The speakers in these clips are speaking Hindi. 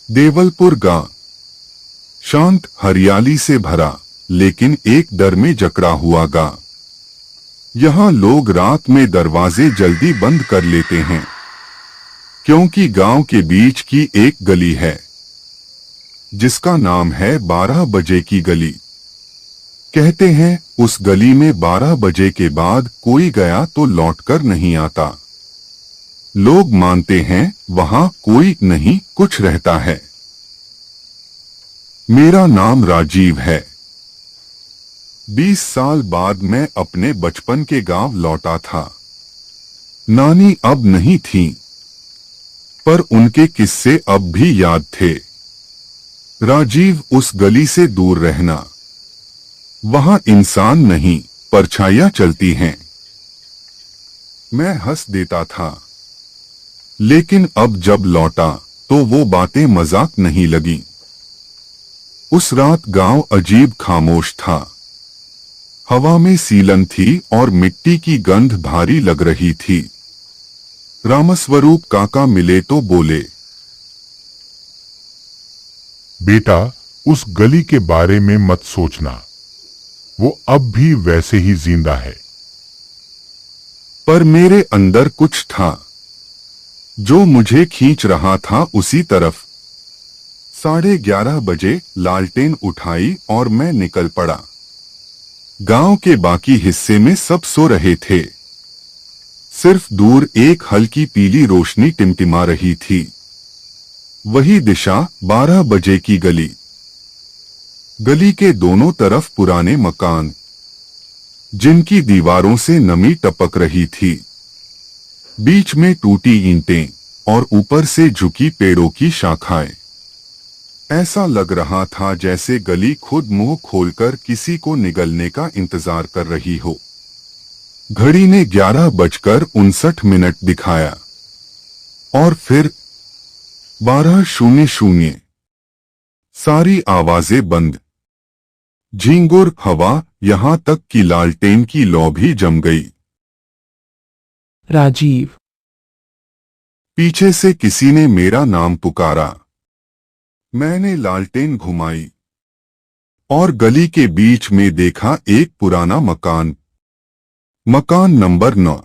देवलपुर गांव शांत हरियाली से भरा, लेकिन एक डर में जकड़ा हुआ गांव। यहाँ लोग रात में दरवाजे जल्दी बंद कर लेते हैं, क्योंकि गांव के बीच की एक गली है जिसका नाम है 12 बजे की गली। कहते हैं उस गली में 12 बजे के बाद कोई गया तो लौटकर नहीं आता। लोग मानते हैं वहां कोई नहीं कुछ रहता है। मेरा नाम राजीव है। 20 साल बाद मैं अपने बचपन के गांव लौटा था। नानी अब नहीं थी, पर उनके किस्से अब भी याद थे। राजीव, उस गली से दूर रहना। वहां इंसान नहीं, परछाइयां चलती हैं। मैं हंस देता था, लेकिन अब जब लौटा तो वो बातें मजाक नहीं लगी। उस रात गांव अजीब खामोश था। हवा में सीलन थी और मिट्टी की गंध भारी लग रही थी। रामस्वरूप काका मिले तो बोले, बेटा, उस गली के बारे में मत सोचना, वो अब भी वैसे ही जिंदा है। पर मेरे अंदर कुछ था जो मुझे खींच रहा था उसी तरफ। 11:30 बजे लालटेन उठाई और मैं निकल पड़ा। गांव के बाकी हिस्से में सब सो रहे थे। सिर्फ दूर एक हल्की पीली रोशनी टिमटिमा रही थी। वही दिशा 12 बजे की गली। गली के दोनों तरफ पुराने मकान, जिनकी दीवारों से नमी टपक रही थी। बीच में टूटी ईंटें और ऊपर से झुकी पेड़ों की शाखाएं। ऐसा लग रहा था जैसे गली खुद मुंह खोलकर किसी को निगलने का इंतजार कर रही हो। घड़ी ने 11:59 दिखाया और फिर 12:00। सारी आवाजें बंद। झींगुर हवा, यहां तक कि लालटेन की लौ भी जम गई। राजीव। पीछे से किसी ने मेरा नाम पुकारा। मैंने लालटेन घुमाई और गली के बीच में देखा एक पुराना मकान। मकान नंबर 9।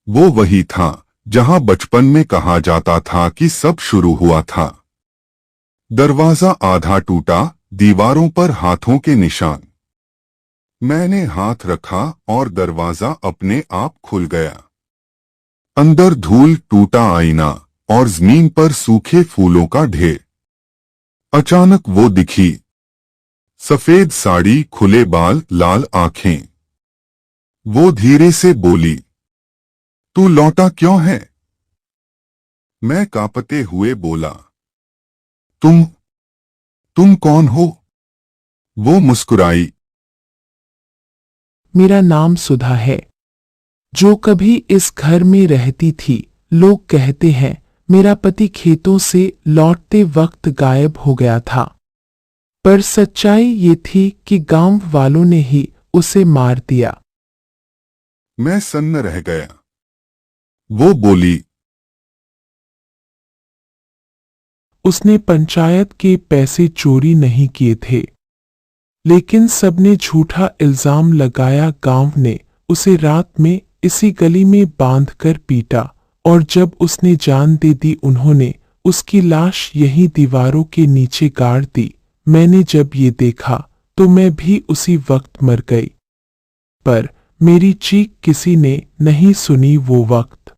वो वही था जहां बचपन में कहा जाता था कि सब शुरू हुआ था। दरवाजा आधा टूटा, दीवारों पर हाथों के निशान। मैंने हाथ रखा और दरवाजा अपने आप खुल गया। अंदर धूल, टूटा आईना और जमीन पर सूखे फूलों का ढेर। अचानक वो दिखी। सफेद साड़ी, खुले बाल, लाल आंखें। वो धीरे से बोली, तू लौटा क्यों है? मैं कांपते हुए बोला, तुम कौन हो? वो मुस्कुराई। मेरा नाम सुधा है, जो कभी इस घर में रहती थी। लोग कहते हैं मेरा पति खेतों से लौटते वक्त गायब हो गया था, पर सच्चाई ये थी कि गांव वालों ने ही उसे मार दिया। मैं सन्न रह गया। वो बोली, उसने पंचायत के पैसे चोरी नहीं किए थे, लेकिन सबने झूठा इल्जाम लगाया। गांव ने उसे रात में इसी गली में बांधकर पीटा और जब उसने जान दे दी, उन्होंने उसकी लाश यहीं दीवारों के नीचे गाड़ दी। मैंने जब ये देखा तो मैं भी उसी वक्त मर गई, पर मेरी चीख किसी ने नहीं सुनी। वो वक्त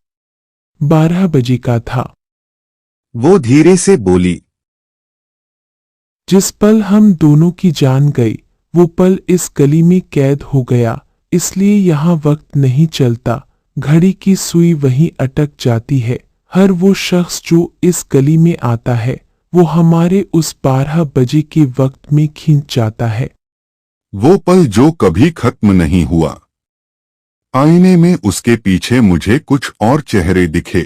12 बजे का था। वो धीरे से बोली, जिस पल हम दोनों की जान गई, वो पल इस गली में कैद हो गया। इसलिए यहाँ वक्त नहीं चलता, घड़ी की सुई वहीं अटक जाती है। हर वो शख्स जो इस गली में आता है, वो हमारे उस 12 बजे के वक्त में खींच जाता है। वो पल जो कभी खत्म नहीं हुआ। आईने में उसके पीछे मुझे कुछ और चेहरे दिखे।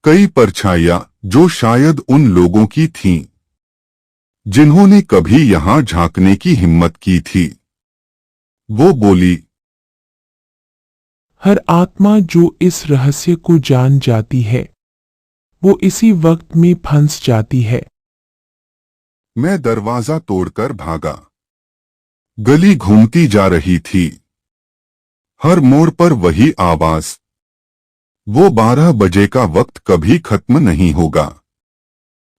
कई परछाइयां जो शायद उन लोगों की थीं जिन्होंने कभी यहां झांकने की हिम्मत की थी। वो बोली, हर आत्मा जो इस रहस्य को जान जाती है, वो इसी वक्त में फंस जाती है। मैं दरवाजा तोड़कर भागा। गली घूमती जा रही थी। हर मोड़ पर वही आवाज। वो 12 बजे का वक्त कभी खत्म नहीं होगा।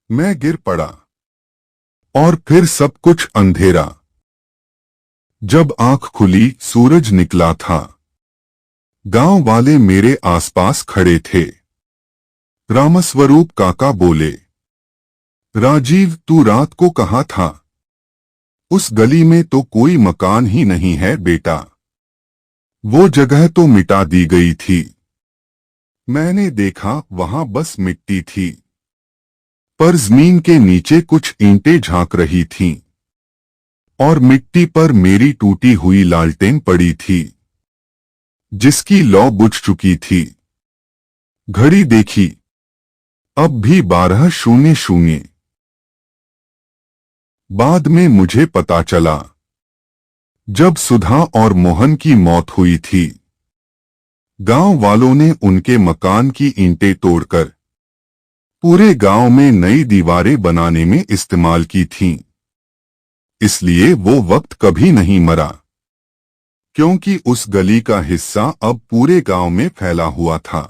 मैं गिर पड़ा और फिर सब कुछ अंधेरा। जब आंख खुली सूरज निकला था। गांव वाले मेरे आसपास खड़े थे। रामस्वरूप काका बोले, राजीव तू रात को कहाँ था? उस गली में तो कोई मकान ही नहीं है बेटा। वो जगह तो मिटा दी गई थी। मैंने देखा वहां बस मिट्टी थी, पर जमीन के नीचे कुछ ईंटें झांक रही थीं और मिट्टी पर मेरी टूटी हुई लालटेन पड़ी थी, जिसकी लौ बुझ चुकी थी। घड़ी देखी, अब भी 12:00। बाद में मुझे पता चला, जब सुधा और मोहन की मौत हुई थी, गांव वालों ने उनके मकान की ईंटें तोड़कर पूरे गांव में नई दीवारें बनाने में इस्तेमाल की थीं। इसलिए वो वक्त कभी नहीं मरा, क्योंकि उस गली का हिस्सा अब पूरे गांव में फैला हुआ था।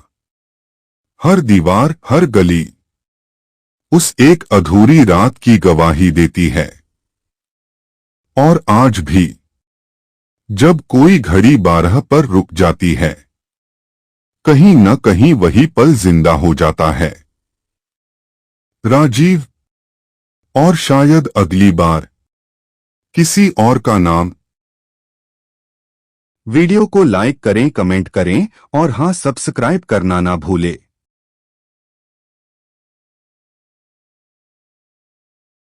हर दीवार, हर गली उस एक अधूरी रात की गवाही देती है। और आज भी जब कोई घड़ी 12 पर रुक जाती है, कहीं न कहीं वही पल जिंदा हो जाता है। राजीव, और शायद अगली बार किसी और का नाम। वीडियो को लाइक करें, कमेंट करें और हां, सब्सक्राइब करना ना भूलें।